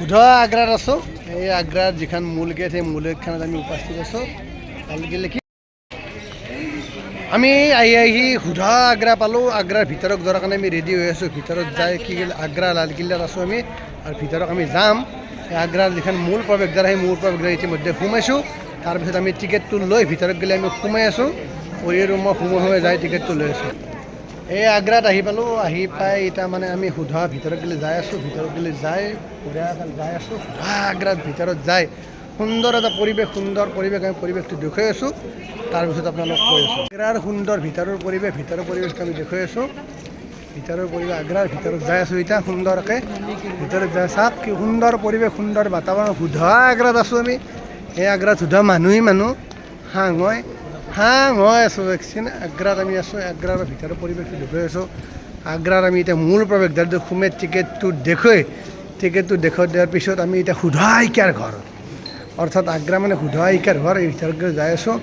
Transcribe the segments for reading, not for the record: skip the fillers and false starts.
হুধা আগ্ৰাত আছোঁ। এই আগ্ৰাৰ যিখন মূল গেট সেই মূল গেটখনত আমি উপস্থিত আছোঁ। আমি আহি হুধা আগ্ৰা পালোঁ। আগ্ৰাৰ ভিতৰত যোৱাৰ কাৰণে আমি ৰেডি হৈ আছোঁ। ভিতৰত যাই কি আগ্ৰা লালকিল্লাত আছোঁ আমি আৰু ভিতৰত আমি যাম। আগ্ৰাৰ যিখন মূল প্ৰৱেশদ্বাৰ সেই মূল প্ৰৱেশদ্বাৰ ইতিমধ্যে সোমাইছোঁ। তাৰপিছত আমি টিকেটটো লৈ ভিতৰত গ'লে আমি সোমাই আছোঁ। কৰি আৰু মই সোমাই যাই টিকেটটো লৈ আছোঁ। এই আগ্ৰাত আহি পালোঁ। আহি পাই এতিয়া মানে আমি হুধা ভিতৰত গ'লে যাই আছোঁ। ভিতৰত গ'লে যাই যাই আছোঁ হুধা আগ্ৰাত ভিতৰত যাই সুন্দৰ এটা পৰিৱেশ আমি পৰিৱেশটো দেখুৱাই আছোঁ। তাৰপিছত আপোনালোকক কৈ আছোঁ আগ্ৰাৰ সুন্দৰ ভিতৰৰ পৰিৱেশটো আমি দেখুৱাই আছোঁ। ভিতৰৰ পৰিৱেশ আগ্ৰাৰ ভিতৰত যাই আছোঁ এতিয়া সুন্দৰকৈ ভিতৰত যাই চাওক কি সুন্দৰ পৰিৱেশ সুন্দৰ বাতাবৰণ। হুধা আগ্ৰাত আছোঁ আমি। এই আগ্ৰাত হুধা মানুহ হাং হৈ আছোঁ ভেকচিন আগ্ৰাত আমি আছোঁ। আগ্ৰাৰ ভিতৰৰ পৰিৱেশটো দেখুৱাই আছোঁ। আগ্ৰাৰ আমি এতিয়া মূল প্ৰৱেশদ্বাৰটো সোমাই টিকেটটো দেখুৱাই দিয়াৰ পিছত আমি এতিয়া হুধা আইকাৰ ঘৰ অৰ্থাৎ আগ্ৰা মানে হুধা আইকাৰ ঘৰ এই ভিতৰত যাই আছোঁ।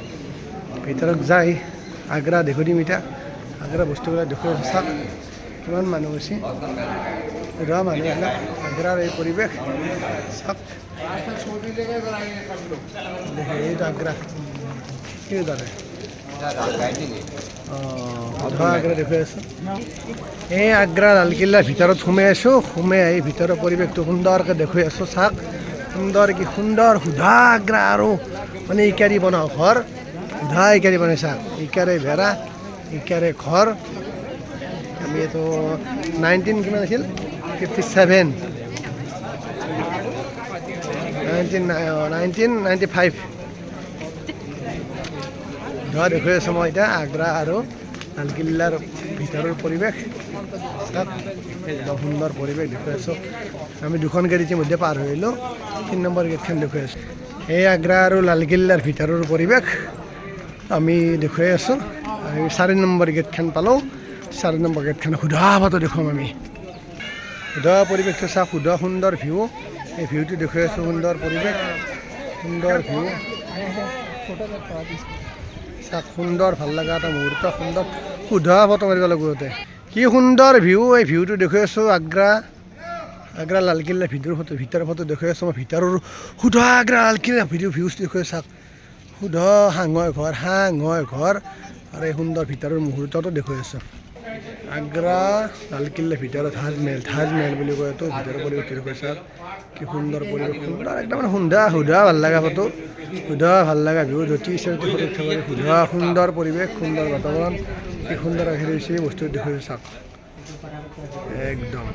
ভিতৰত যাই আগ্ৰা দেখুৱাই দিম এতিয়া। আগ্ৰা বস্তুবিলাক দেখুৱাই আছোঁ। চাওক কিমান মানুহ হৈছে হুধা মানুহবিলাক আগ্ৰাৰ এই পৰিৱেশ চাওক। এইটো আগ্ৰা কি দাদা হুধা আগ্ৰা দেখুৱাই আছোঁ। এই আগ্ৰা লালকিল্লাৰ ভিতৰত সোমাই আছোঁ। সোমাই আহি ভিতৰৰ পৰিৱেশটো সুন্দৰকৈ দেখুৱাই আছোঁ। চাওক সুন্দৰ হুধা আগ্ৰা আৰু মানে ইকাৰি বনোৱা ঘৰ হুধা ইকাৰি বনাই চাওক। ইকাৰে বেৰা ইকাৰে ঘৰ। আমি এইটো 19 কিমান আছিল 57 1995 ধৰা দেখুৱাই আছোঁ মই এতিয়া আগ্ৰা আৰু লালকিল্লাৰ ভিতৰৰ পৰিৱেশ একদম সুন্দৰ পৰিৱেশ দেখুৱাই আছোঁ। আমি দুখন গেট ইতিমধ্যে পাৰ হৈ আহিলোঁ। 3 নম্বৰ গেটখন দেখুৱাই আছোঁ। এই আগ্ৰা আৰু লালকিল্লাৰ ভিতৰৰ পৰিৱেশ আমি দেখুৱাই আছোঁ। আমি 4 নম্বৰ গেটখন পালোঁ। 4 নম্বৰ গেটখন হুধা পাতো দেখুৱাম আমি। হুধা পৰিৱেশটো চাওক হুধা সুন্দৰ ভিউ। এই ভিউটো দেখুৱাই আছোঁ। সুন্দৰ পৰিৱেশ সুন্দৰ ভিউ চাওক সুন্দৰ ভাল লগা এটা মুহূৰ্ত সুন্দৰ হুধা ফটো মাৰিব লাগিব ইয়াতে। কি সুন্দৰ ভিউ এই ভিউটো দেখুৱাই আছোঁ। আগ্ৰা লালকিল্লাৰ ভিতৰৰ ফটো দেখুৱাই আছোঁ মই। ভিতৰৰ হুধা আগ্ৰা লালকিল্লাৰ ভিউজ দেখুৱাই চাওক। হুধা হাং হয় ঘৰ আৰু এই সুন্দৰ ভিতৰৰ মুহূৰ্তটো দেখুৱাই আছোঁ। আগ্ৰা লালকিল্লাৰ ভিতৰত তাজমহল বুলি কয় এইটো ভিতৰৰ পৰিৱেশটো দেখুৱাই চাওক। কি সুন্দৰ পৰিৱেশ সুন্দৰ একদম হুধা ভাল লগা ফটো হুধা ভাল লগা ভিউ ধুতি ফটো হুধা সুন্দৰ পৰিৱেশ সুন্দৰ বাতাবৰণ কি সুন্দৰ আহি ৰৈছে বস্তু দেখুৱাই চাওক একদম।